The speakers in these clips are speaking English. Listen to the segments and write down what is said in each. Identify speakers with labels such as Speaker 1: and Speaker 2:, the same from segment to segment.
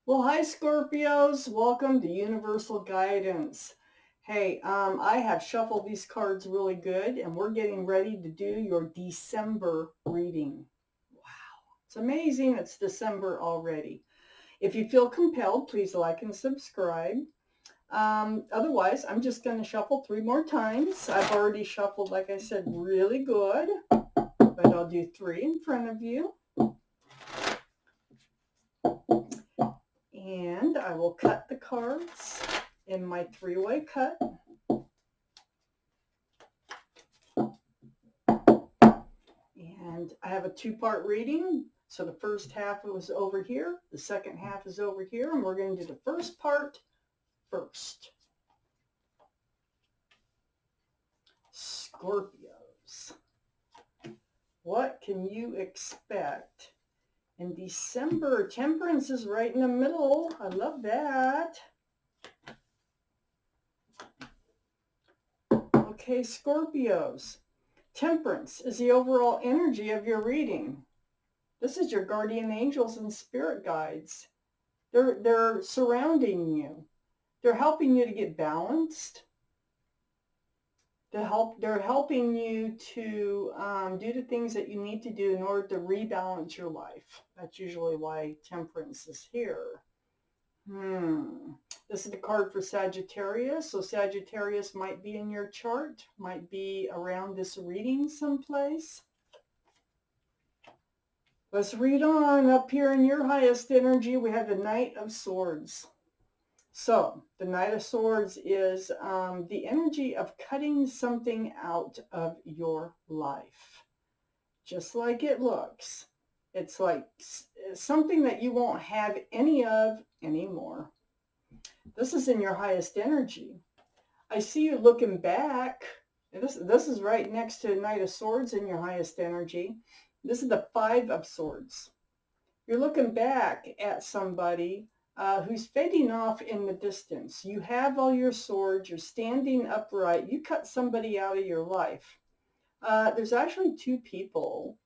Speaker 1: Well, hi Scorpios. Welcome to Universal Guidance. Hey, I have shuffled these cards really good and we're getting ready to do your December reading. Wow, it's amazing. It's December already. If you feel compelled, please like and subscribe. Otherwise, I'm just going to shuffle three more times. I've already shuffled, like I said, really good, but I'll do three in front of you. And I will cut the cards in my three-way cut. And I have a two-part reading. So the first half was over here. The second half is over here. And we're going to do the first part first. Scorpios. What can you expect in December? Temperance is right in the middle. I love that. Okay, Scorpios. Temperance is the overall energy of your reading. This is your guardian angels and spirit guides. They're surrounding you. They're helping you to get balanced. They're helping you to do the things that you need to do in order to rebalance your life. That's usually why temperance is here. This is the card for Sagittarius. So Sagittarius might be in your chart, might be around this reading someplace. Let's read on. Up here in your highest energy, we have the Knight of Swords. So the Knight of Swords is the energy of cutting something out of your life. Just like it looks. It's like something that you won't have any of anymore. This is in your highest energy. I see you looking back. This is right next to the Knight of Swords in your highest energy. This is the Five of Swords. You're looking back at somebody who's fading off in the distance. You have all your swords. You're standing upright. You cut somebody out of your life. There's actually two people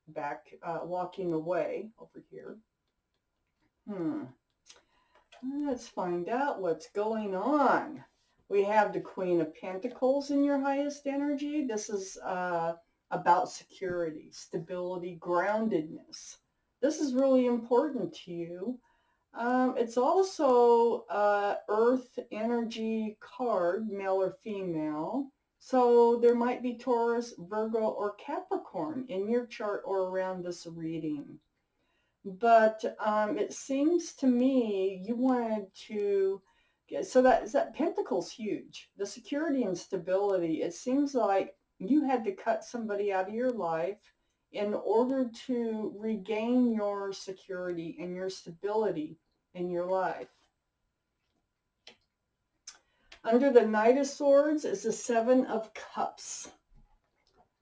Speaker 1: back walking away over here. Let's find out what's going on. We have the Queen of Pentacles in your highest energy. This is about security, stability, groundedness. This is really important to you. It's also Earth energy card, male or female. So there might be Taurus, Virgo, or Capricorn in your chart or around this reading. But it seems to me you wanted to get, so that Pentacle's huge. The security and stability, it seems like you had to cut somebody out of your life in order to regain your security and your stability in your life. Under the Knight of Swords is the Seven of Cups.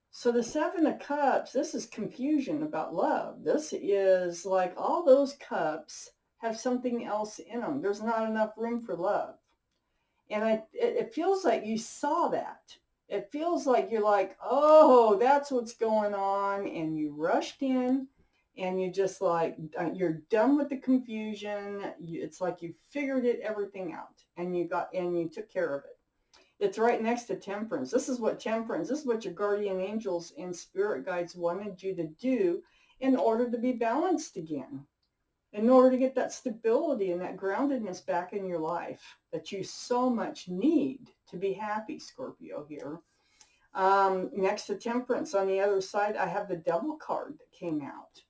Speaker 1: So the Seven of Cups, this is confusion about love. This is like all those cups have something else in them. There's not enough room for love. And it feels like you saw that. It feels like you're like, oh, that's what's going on. And you rushed in and you just like, you're done with the confusion. It's like you figured everything out and you took care of it. It's right next to temperance. This is what your guardian angels and spirit guides wanted you to do in order to be balanced again, in order to get that stability and that groundedness back in your life that you so much need to be happy, Scorpio here. Next to temperance on the other side, I have the Devil card that came out.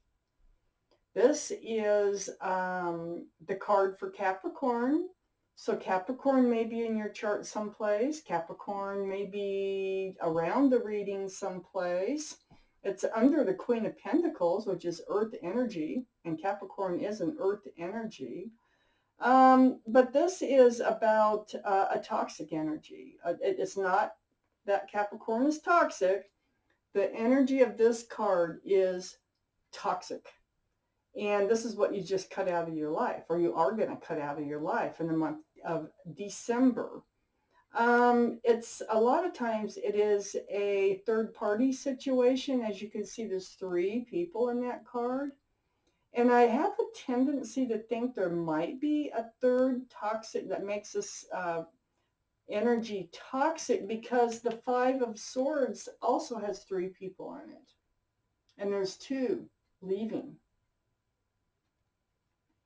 Speaker 1: This is the card for Capricorn. So Capricorn may be in your chart someplace. Capricorn may be around the reading someplace. It's under the Queen of Pentacles, which is earth energy, and Capricorn is an earth energy. But this is about a toxic energy. It's not that Capricorn is toxic. The energy of this card is toxic. And this is what you just cut out of your life, or you are going to cut out of your life in the month of December. It's a lot of times it is a third party situation. As you can see, there's three people in that card. And I have a tendency to think there might be a third toxic that makes this energy toxic, because the Five of Swords also has 3 people in it. And there's 2 leaving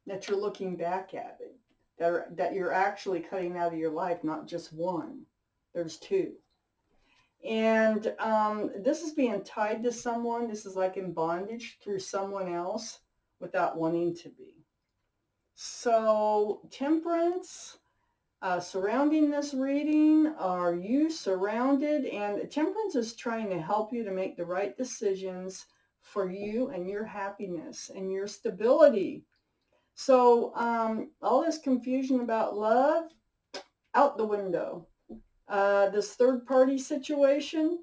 Speaker 1: that you're looking back at it, that you're actually cutting out of your life, not just one. There's 2. And this is being tied to someone. This is like in bondage through someone else without wanting to be. So Temperance, surrounding this reading, are you surrounded? And Temperance is trying to help you to make the right decisions for you and your happiness and your stability. So all this confusion about love, out the window. This third party situation,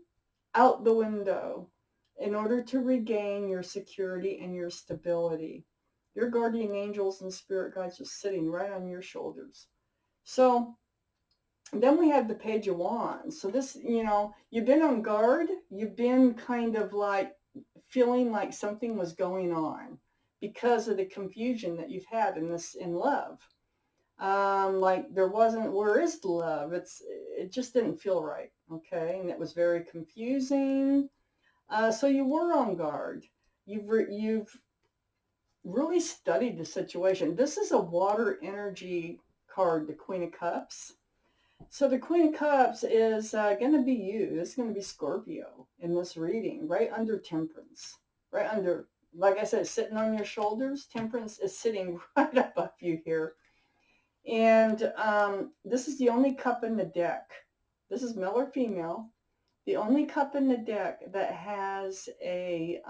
Speaker 1: out the window, in order to regain your security and your stability. Your guardian angels and spirit guides are sitting right on your shoulders. So then we have the Page of Wands. So this, you've been on guard. You've been kind of like feeling like something was going on because of the confusion that you've had in love. Like there wasn't, where is the love? It just didn't feel right. Okay. And it was very confusing. So you were on guard. You've really studied the situation. This is a water energy card, the Queen of Cups. So the Queen of Cups is going to be you. It's going to be Scorpio in this reading, right under Temperance. Right under, like I said, sitting on your shoulders. Temperance is sitting right above you here. And this is the only cup in the deck. This is male or female. The only cup in the deck that has a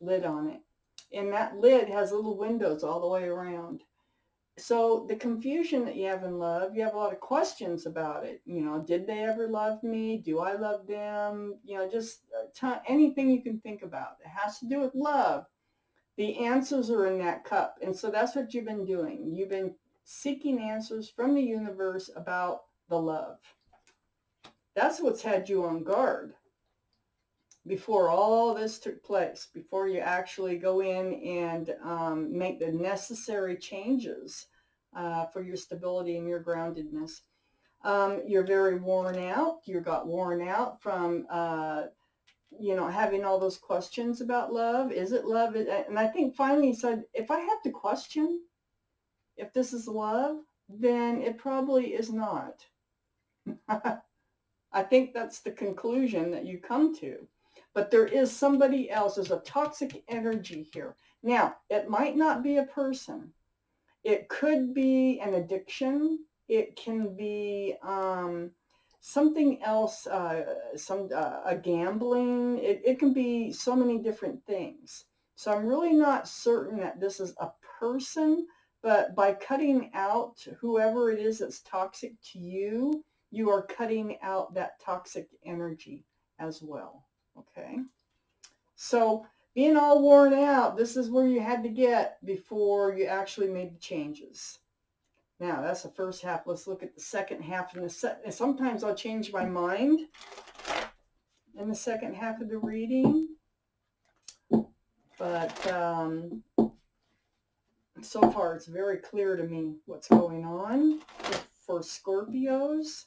Speaker 1: lid on it. And that lid has little windows all the way around. So the confusion that you have in love, you have a lot of questions about it. Did they ever love me? Do I love them? Just anything you can think about. It has to do with love. The answers are in that cup. And so that's what you've been doing. You've been seeking answers from the universe about the love. That's what's had you on guard before all this took place, before you actually go in and make the necessary changes for your stability and your groundedness. You're very worn out. You got worn out from, having all those questions about love. Is it love? And I think finally he said, if I have to question if this is love, then it probably is not. I think that's the conclusion that you come to. But there is somebody else. There's a toxic energy here. Now, it might not be a person. It could be an addiction. It can be something else, a gambling. It can be so many different things. So I'm really not certain that this is a person, but by cutting out whoever it is that's toxic to you, you are cutting out that toxic energy as well. Okay. So being all worn out, this is where you had to get before you actually made the changes. Now, that's the first half. Let's look at the second half. And sometimes I'll change my mind in the second half of the reading. But so far, it's very clear to me what's going on for Scorpios.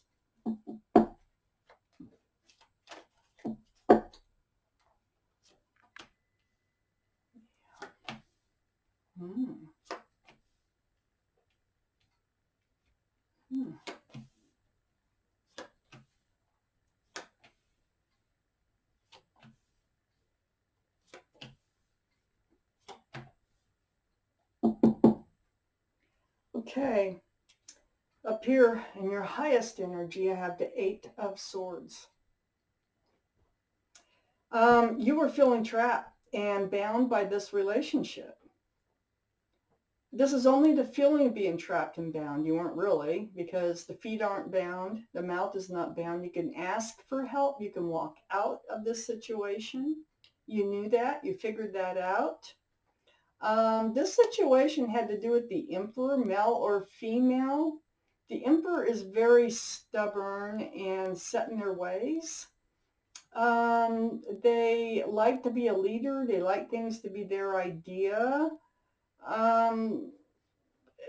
Speaker 1: Okay, up here in your highest energy, I have the Eight of Swords. You were feeling trapped and bound by this relationship. This is only the feeling of being trapped and bound. You weren't really, because the feet aren't bound. The mouth is not bound. You can ask for help. You can walk out of this situation. You knew that. You figured that out. This situation had to do with the Emperor, male or female. The Emperor is very stubborn and set in their ways. They like to be a leader. They like things to be their idea. Um,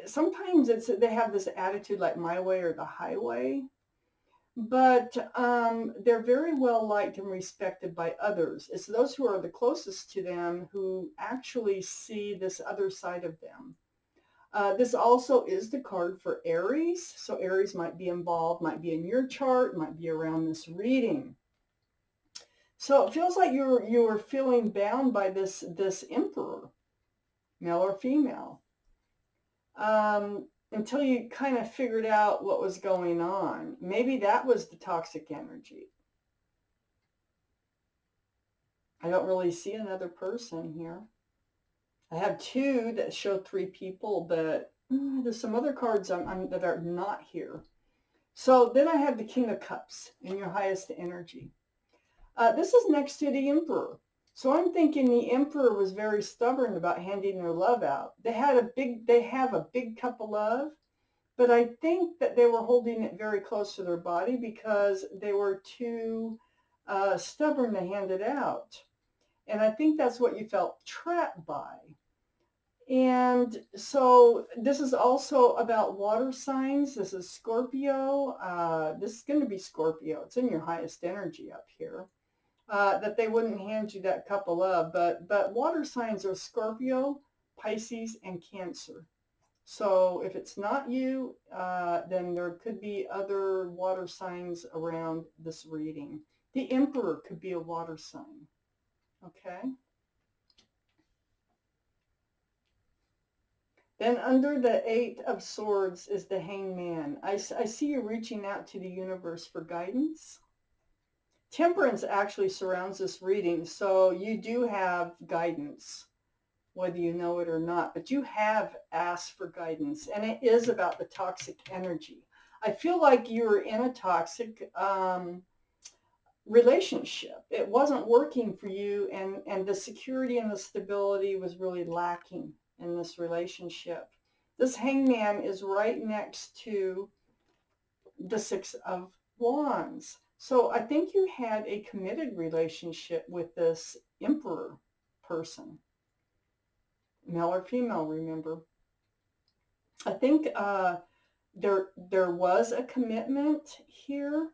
Speaker 1: Sometimes they have this attitude like my way or the highway, but they're very well liked and respected by others. It's those who are the closest to them who actually see this other side of them. This also is the card for Aries. So Aries might be involved, might be in your chart, might be around this reading. So it feels like you're feeling bound by this emperor, male or female, until you kind of figured out what was going on. Maybe that was the toxic energy. I don't really see another person here. I have two that show three people, but there's some other cards that are not here. So then I have the King of Cups in your highest energy. This is next to the Emperor. So I'm thinking the Emperor was very stubborn about handing their love out. They have a big cup of love, but I think that they were holding it very close to their body because they were too stubborn to hand it out. And I think that's what you felt trapped by. And so this is also about water signs. This is Scorpio. This is going to be Scorpio. It's in your highest energy up here. That they wouldn't hand you that cup of love. But water signs are Scorpio, Pisces, and Cancer. So if it's not you, then there could be other water signs around this reading. The Emperor could be a water sign. Okay. Then under the Eight of Swords is the Hangman. I see you reaching out to the universe for guidance. Temperance actually surrounds this reading, so you do have guidance, whether you know it or not, but you have asked for guidance, and it is about the toxic energy. I feel like you were in a toxic relationship. It wasn't working for you, and the security and the stability was really lacking in this relationship. This Hangman is right next to the Six of Wands. So I think you had a committed relationship with this Emperor person, male or female, remember. I think there was a commitment here,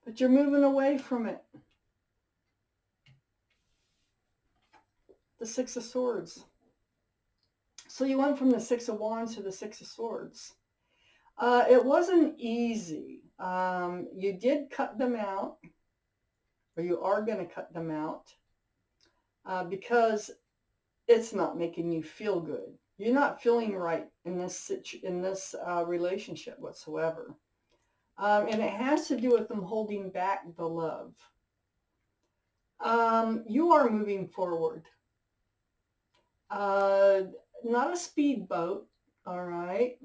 Speaker 1: but you're moving away from it. The Six of Swords. So you went from the Six of Wands to the Six of Swords. It wasn't easy. You did cut them out, or you are going to cut them out, because it's not making you feel good. You're not feeling right in this relationship whatsoever. And it has to do with them holding back the love. You are moving forward. Not a speedboat, all right,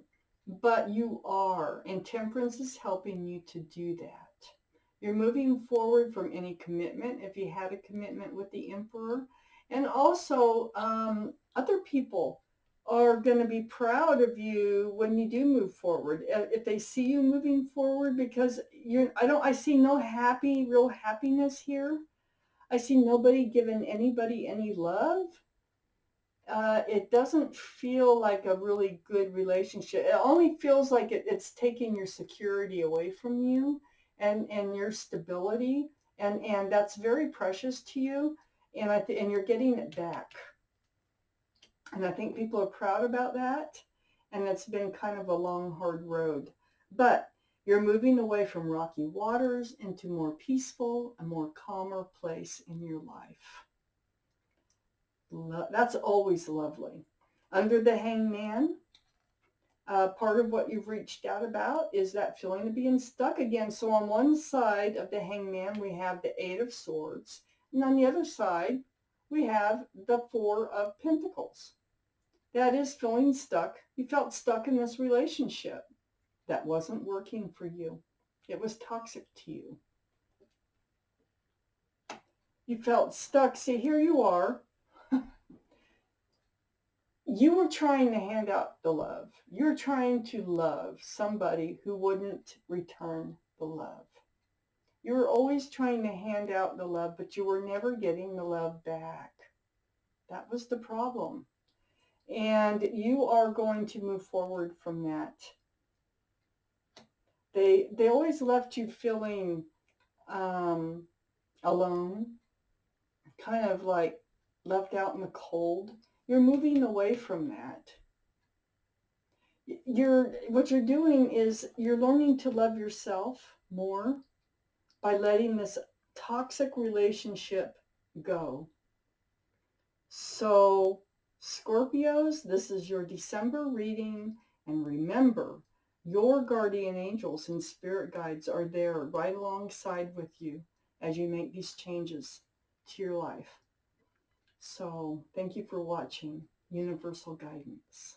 Speaker 1: but you are, and Temperance is helping you to do that. You're moving forward from any commitment, if you had a commitment with the Emperor. And also, other people are going to be proud of you when you do move forward. If they see you moving forward, because I see no real happiness here. I see nobody giving anybody any love. It doesn't feel like a really good relationship. It only feels like it's taking your security away from you and your stability. And that's very precious to you. And you're getting it back. And I think people are proud about that. And it's been kind of a long, hard road. But you're moving away from rocky waters into more peaceful, a more calmer place in your life. That's always lovely. Under the Hangman, part of what you've reached out about is that feeling of being stuck again. So on one side of the Hangman, we have the Eight of Swords. And on the other side, we have the Four of Pentacles. That is feeling stuck. You felt stuck in this relationship that wasn't working for you. It was toxic to you. You felt stuck. See, here you are. You were trying to hand out the love. You're trying to love somebody who wouldn't return the love. You were always trying to hand out the love, but you were never getting the love back. That was the problem. And you are going to move forward from that. They always left you feeling alone, kind of like left out in the cold. You're moving away from that. What you're doing is you're learning to love yourself more by letting this toxic relationship go. So, Scorpios, this is your December reading, and remember, your guardian angels and spirit guides are there right alongside with you as you make these changes to your life. So, thank you for watching Universal Guidance.